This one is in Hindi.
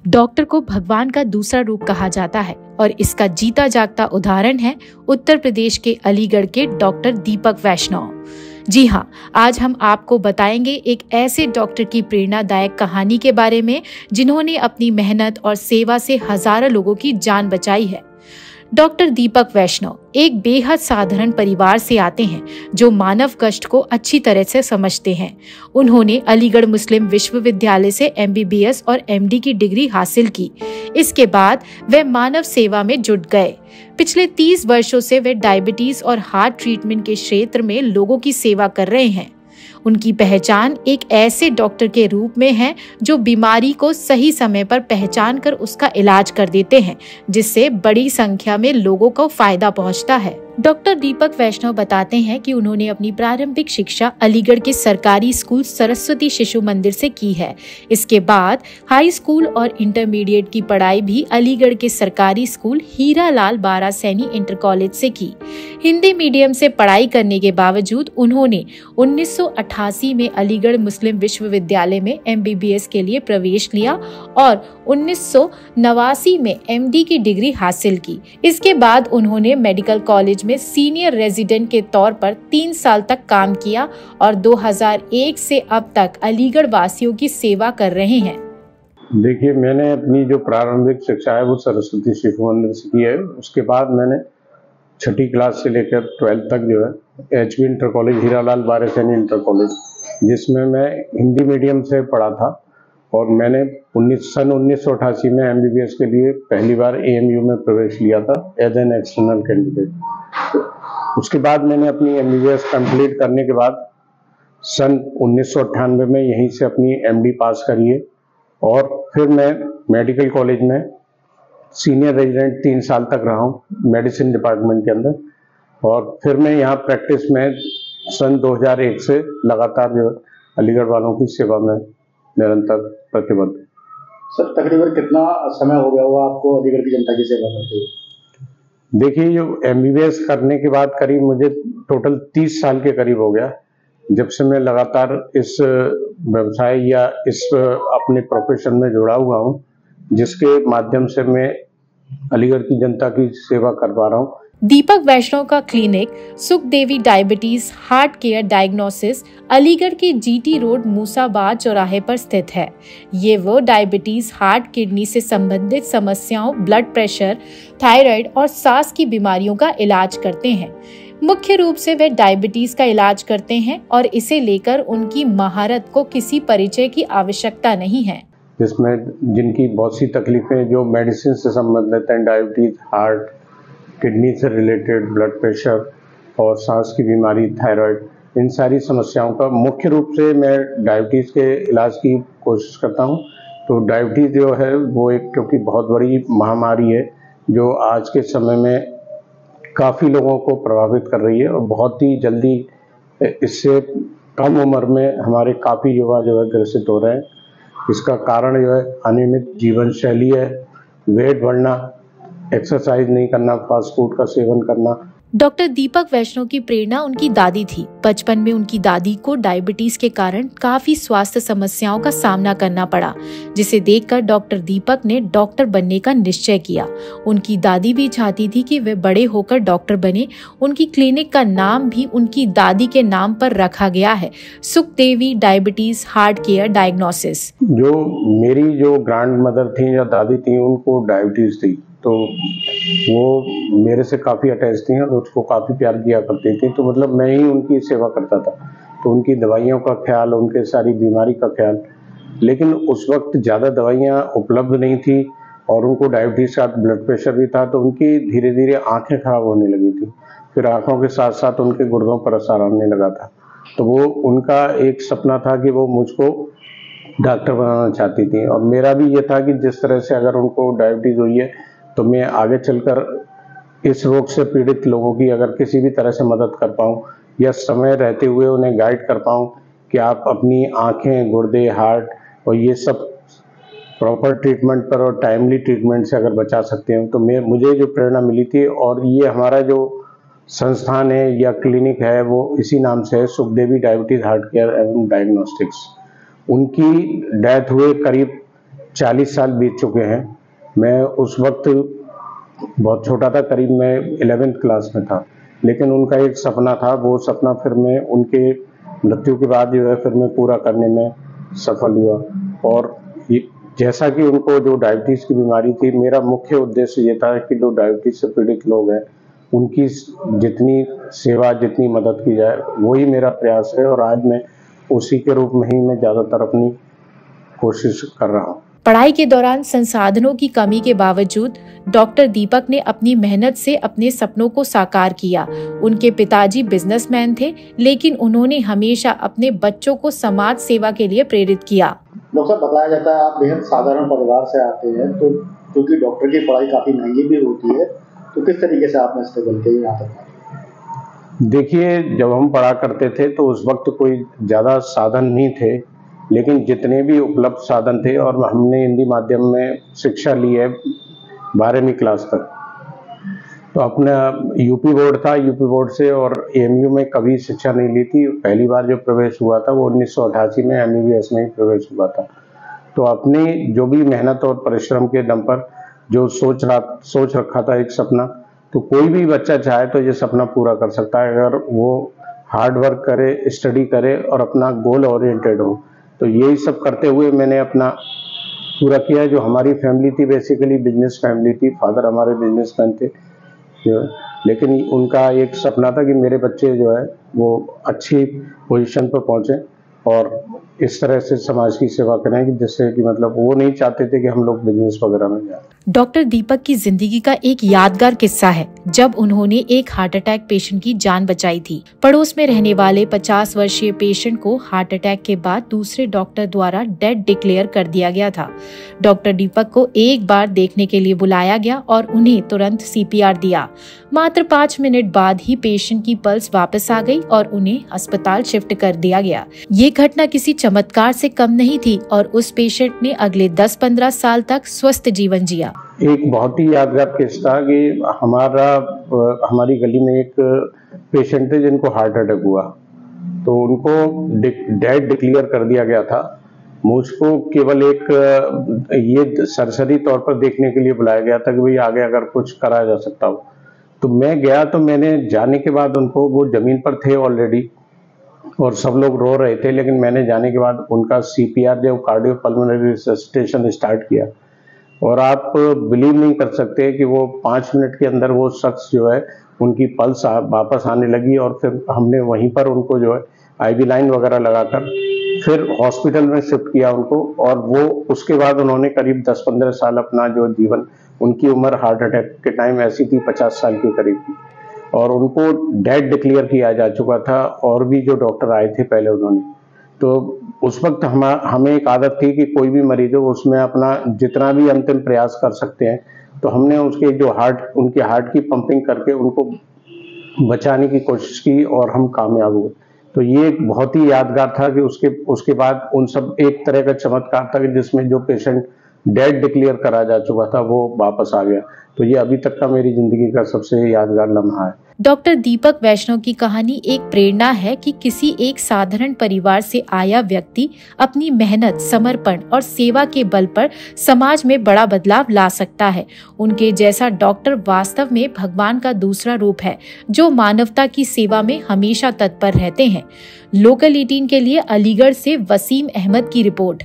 डॉक्टर को भगवान का दूसरा रूप कहा जाता है और इसका जीता जागता उदाहरण है उत्तर प्रदेश के अलीगढ़ के डॉक्टर दीपक वैष्णव। जी हाँ, आज हम आपको बताएंगे एक ऐसे डॉक्टर की प्रेरणादायक कहानी के बारे में जिन्होंने अपनी मेहनत और सेवा से हजारों लोगों की जान बचाई है। डॉक्टर दीपक वैष्णव एक बेहद साधारण परिवार से आते हैं जो मानव कष्ट को अच्छी तरह से समझते हैं। उन्होंने अलीगढ़ मुस्लिम विश्वविद्यालय से MBBS और MD की डिग्री हासिल की। इसके बाद वे मानव सेवा में जुट गए। पिछले 30 वर्षों से वे डायबिटीज और हार्ट ट्रीटमेंट के क्षेत्र में लोगों की सेवा कर रहे हैं। उनकी पहचान एक ऐसे डॉक्टर के रूप में है जो बीमारी को सही समय पर पहचान कर उसका इलाज कर देते हैं, जिससे बड़ी संख्या में लोगों को फायदा पहुंचता है। डॉक्टर दीपक वैष्णव बताते हैं कि उन्होंने अपनी प्रारंभिक शिक्षा अलीगढ़ के सरकारी स्कूल सरस्वती शिशु मंदिर से की है। इसके बाद हाई स्कूल और इंटरमीडिएट की पढ़ाई भी अलीगढ़ के सरकारी स्कूल हीरालाल बारा सैनी इंटर कॉलेज से की। हिंदी मीडियम से पढ़ाई करने के बावजूद उन्होंने 1988 में अलीगढ़ मुस्लिम विश्वविद्यालय में MBBS के लिए प्रवेश लिया और 1989 में MD की डिग्री हासिल की। इसके बाद उन्होंने मेडिकल कॉलेज में सीनियर रेजिडेंट के तौर पर 3 साल तक काम किया और 2001 से अब तक अलीगढ़ वासियों की सेवा कर रहे हैं। देखिए, मैंने अपनी जो प्रारंभिक शिक्षा है वो सरस्वती शिशु मंदिर से की है। उसके बाद मैंने 6ठी क्लास से लेकर 12th तक जो है HB इंटर कॉलेज हीरालाल बारा सैनी इंटर कॉलेज, जिसमें मैं हिंदी मीडियम से पढ़ा था और मैंने 1988 में MBBS के लिए पहली बार AMU में प्रवेश लिया था एज एन एक्सटर्नल कैंडिडेट। उसके बाद मैंने अपनी MBBS कंप्लीट करने के बाद सन 1998 में यहीं से अपनी MD पास करी है और फिर मैं मेडिकल कॉलेज में सीनियर रेजिडेंट 3 साल तक रहा हूँ मेडिसिन डिपार्टमेंट के अंदर, और फिर मैं यहाँ प्रैक्टिस में सन 2001 से लगातार जो अलीगढ़ वालों की सेवा में निरंतर प्रतिबद्ध। सर, तकरीबन कितना समय हो गया हुआ आपको अलीगढ़ की जनता की सेवा करते हुए? देखिए, जो MBBS करने के बाद करीब मुझे टोटल 30 साल के करीब हो गया, जब से मैं लगातार इस व्यवसाय या इस अपने प्रोफेशन में जुड़ा हुआ हूँ, जिसके माध्यम से मैं अलीगढ़ की जनता की सेवा कर पा रहा हूँ। दीपक वैष्णव का clinic Sukhdevi diabetes heart care diagnosis Aligarh के GT रोड मूसाबाद चौराहे पर स्थित है। ये वो डायबिटीज, हार्ट, किडनी से संबंधित समस्याओं, ब्लड प्रेशर, थायराइड और सांस की बीमारियों का इलाज करते हैं। मुख्य रूप से वे डायबिटीज का इलाज करते हैं और इसे लेकर उनकी महारत को किसी परिचय की आवश्यकता नहीं है। जिसमें जिनकी बहुत सी तकलीफें जो मेडिसिन से संबंधित हैं, डायबिटीज, हार्ट, किडनी से रिलेटेड, ब्लड प्रेशर और सांस की बीमारी, थायराइड, इन सारी समस्याओं का मुख्य रूप से मैं डायबिटीज़ के इलाज की कोशिश करता हूं। तो डायबिटीज़ जो है वो एक क्योंकि बहुत बड़ी महामारी है जो आज के समय में काफ़ी लोगों को प्रभावित कर रही है और बहुत ही जल्दी इससे कम उम्र में हमारे काफ़ी युवा जो है ग्रसित हो रहे हैं। इसका कारण जो है अनियमित जीवन शैली है, वेट बढ़ना, एक्सरसाइज नहीं करना, फास्ट फूड का सेवन करना। डॉक्टर दीपक वैष्णव की प्रेरणा उनकी दादी थी। बचपन में उनकी दादी को डायबिटीज के कारण काफी स्वास्थ्य समस्याओं का सामना करना पड़ा, जिसे देखकर डॉक्टर दीपक ने डॉक्टर बनने का निश्चय किया। उनकी दादी भी चाहती थी कि वे बड़े होकर डॉक्टर बने। उनकी क्लिनिक का नाम भी उनकी दादी के नाम पर रखा गया है, Sukhdevi diabetes heart care diagnosis. जो मेरी जो ग्रैंड मदर थी या दादी थी, उनको डायबिटीज थी, तो वो मेरे से काफ़ी अटैच थी और उसको काफ़ी प्यार किया करती थी। तो मतलब मैं ही उनकी सेवा करता था, तो उनकी दवाइयों का ख्याल, उनके सारी बीमारी का ख्याल। लेकिन उस वक्त ज़्यादा दवाइयाँ उपलब्ध नहीं थी और उनको डायबिटीज़ का ब्लड प्रेशर भी था, तो उनकी धीरे धीरे आँखें खराब होने लगी थी। फिर आँखों के साथ साथ उनके गुर्दों पर असर आने लगा था। तो वो उनका एक सपना था कि वो मुझको डॉक्टर बनाना चाहती थी और मेरा भी ये था कि जिस तरह से अगर उनको डायबिटीज़ हुई है तो मैं आगे चलकर इस रोग से पीड़ित लोगों की अगर किसी भी तरह से मदद कर पाऊँ या समय रहते हुए उन्हें गाइड कर पाऊँ कि आप अपनी आँखें, गुर्दे, हार्ट और ये सब प्रॉपर ट्रीटमेंट पर और टाइमली ट्रीटमेंट से अगर बचा सकते हैं। तो मुझे जो प्रेरणा मिली थी, और ये हमारा जो संस्थान है या क्लिनिक है वो इसी नाम से है, सुखदेवी डायबिटीज हार्ट केयर एवं डायग्नोस्टिक्स। उनकी डेथ हुए करीब 40 साल बीत चुके हैं। मैं उस वक्त बहुत छोटा था, करीब मैं 11th क्लास में था, लेकिन उनका एक सपना था, वो सपना फिर मैं उनके मृत्यु के बाद जो है फिर मैं पूरा करने में सफल हुआ। और जैसा कि उनको जो डायबिटीज़ की बीमारी थी, मेरा मुख्य उद्देश्य ये था कि जो डायबिटीज़ से पीड़ित लोग हैं उनकी जितनी सेवा, जितनी मदद की जाए, वही मेरा प्रयास है। और आज मैं उसी के रूप में ही मैं ज़्यादातर अपनी कोशिश कर रहा हूँ। पढ़ाई के दौरान संसाधनों की कमी के बावजूद डॉक्टर दीपक ने अपनी मेहनत से अपने सपनों को साकार किया। उनके पिताजी बिजनेसमैन थे, लेकिन उन्होंने हमेशा अपने बच्चों को समाज सेवा के लिए प्रेरित किया। डॉक्टर, बताया जाता है आप बेहद साधारण परिवार से आते हैं, तो क्योंकि डॉक्टर की पढ़ाई काफी महंगी भी होती है, तो किस तरीके से आपने स्ट्रगल किया यहाँ तक? देखिए, जब हम पढ़ा करते थे तो उस वक्त कोई ज़्यादा साधन नहीं थे, लेकिन जितने भी उपलब्ध साधन थे, और हमने हिंदी माध्यम में शिक्षा ली है 12वीं क्लास तक। तो अपना यूपी बोर्ड था, यूपी बोर्ड से, और एएमयू में कभी शिक्षा नहीं ली थी। पहली बार जो प्रवेश हुआ था वो 1988 में एमबीबीएस में ही प्रवेश हुआ था। तो अपनी जो भी मेहनत और परिश्रम के दम पर जो सोच रखा था एक सपना, तो कोई भी बच्चा चाहे तो ये सपना पूरा कर सकता है अगर वो हार्ड वर्क करे, स्टडी करे और अपना गोल ओरिएंटेड हो। तो यही सब करते हुए मैंने अपना पूरा किया। जो हमारी फैमिली थी बेसिकली बिजनेस फैमिली थी, फादर हमारे बिजनेसमैन थे, लेकिन उनका एक सपना था कि मेरे बच्चे जो है वो अच्छी पोजीशन पर पहुंचे और इस तरह से समाज की सेवा करें कि जिससे कि मतलब वो नहीं चाहते थे कि हम लोग बिजनेस वगैरह में जाएं। डॉक्टर दीपक की जिंदगी का एक यादगार किस्सा है जब उन्होंने एक हार्ट अटैक पेशेंट की जान बचाई थी। पड़ोस में रहने वाले 50 वर्षीय पेशेंट को हार्ट अटैक के बाद दूसरे डॉक्टर द्वारा डेड डिक्लेयर कर दिया गया था। डॉक्टर दीपक को एक बार देखने के लिए बुलाया गया और उन्हें तुरंत सीपीआर दिया। मात्र 5 मिनट बाद ही पेशेंट की पल्स वापस आ गई और उन्हें अस्पताल शिफ्ट कर दिया गया। ये घटना किसी चमत्कार से कम नहीं थी और उस पेशेंट ने अगले 10-15 साल तक स्वस्थ जीवन जिया। एक बहुत ही यादगार किस्सा कि हमारी गली में एक पेशेंट थे जिनको हार्ट अटैक हुआ, तो उनको डेड डिक्लेयर कर दिया गया था। मुझको केवल एक ये सरसरी तौर पर देखने के लिए बुलाया गया था कि भाई आगे अगर कुछ करा जा सकता हो। तो मैं गया, तो मैंने जाने के बाद उनको, वो जमीन पर थे ऑलरेडी और सब लोग रो रहे थे, लेकिन मैंने जाने के बाद उनका सीपीआर जो कार्डियो पल्मोनरी रिससिटेशन स्टार्ट किया। और आप बिलीव नहीं कर सकते कि वो 5 मिनट के अंदर वो शख्स जो है उनकी पल्स वापस आने लगी और फिर हमने वहीं पर उनको जो है आईवी लाइन वगैरह लगाकर फिर हॉस्पिटल में शिफ्ट किया उनको। और वो उसके बाद उन्होंने करीब 10-15 साल अपना जो जीवन, उनकी उम्र हार्ट अटैक के टाइम ऐसी थी 50 साल के करीब थी, और उनको डेड डिक्लेयर किया जा चुका था। और भी जो डॉक्टर आए थे पहले उन्होंने, तो उस वक्त हमें एक आदत थी कि कोई भी मरीज हो उसमें अपना जितना भी अंतिम प्रयास कर सकते हैं, तो हमने उसके जो उनके हार्ट की पंपिंग करके उनको बचाने की कोशिश की और हम कामयाब हुए। तो ये एक बहुत ही यादगार था कि उसके बाद उन सब एक तरह का चमत्कार था कि जिसमें जो पेशेंट डेड डिक्लेयर करा जा चुका था वो वापस आ गया। तो ये अभी तक का मेरी जिंदगी का सबसे यादगार लम्हा है। डॉक्टर दीपक वैष्णव की कहानी एक प्रेरणा है कि किसी एक साधारण परिवार से आया व्यक्ति अपनी मेहनत, समर्पण और सेवा के बल पर समाज में बड़ा बदलाव ला सकता है। उनके जैसा डॉक्टर वास्तव में भगवान का दूसरा रूप है, जो मानवता की सेवा में हमेशा तत्पर रहते हैं। लोकल 18 के लिए अलीगढ़ से वसीम अहमद की रिपोर्ट।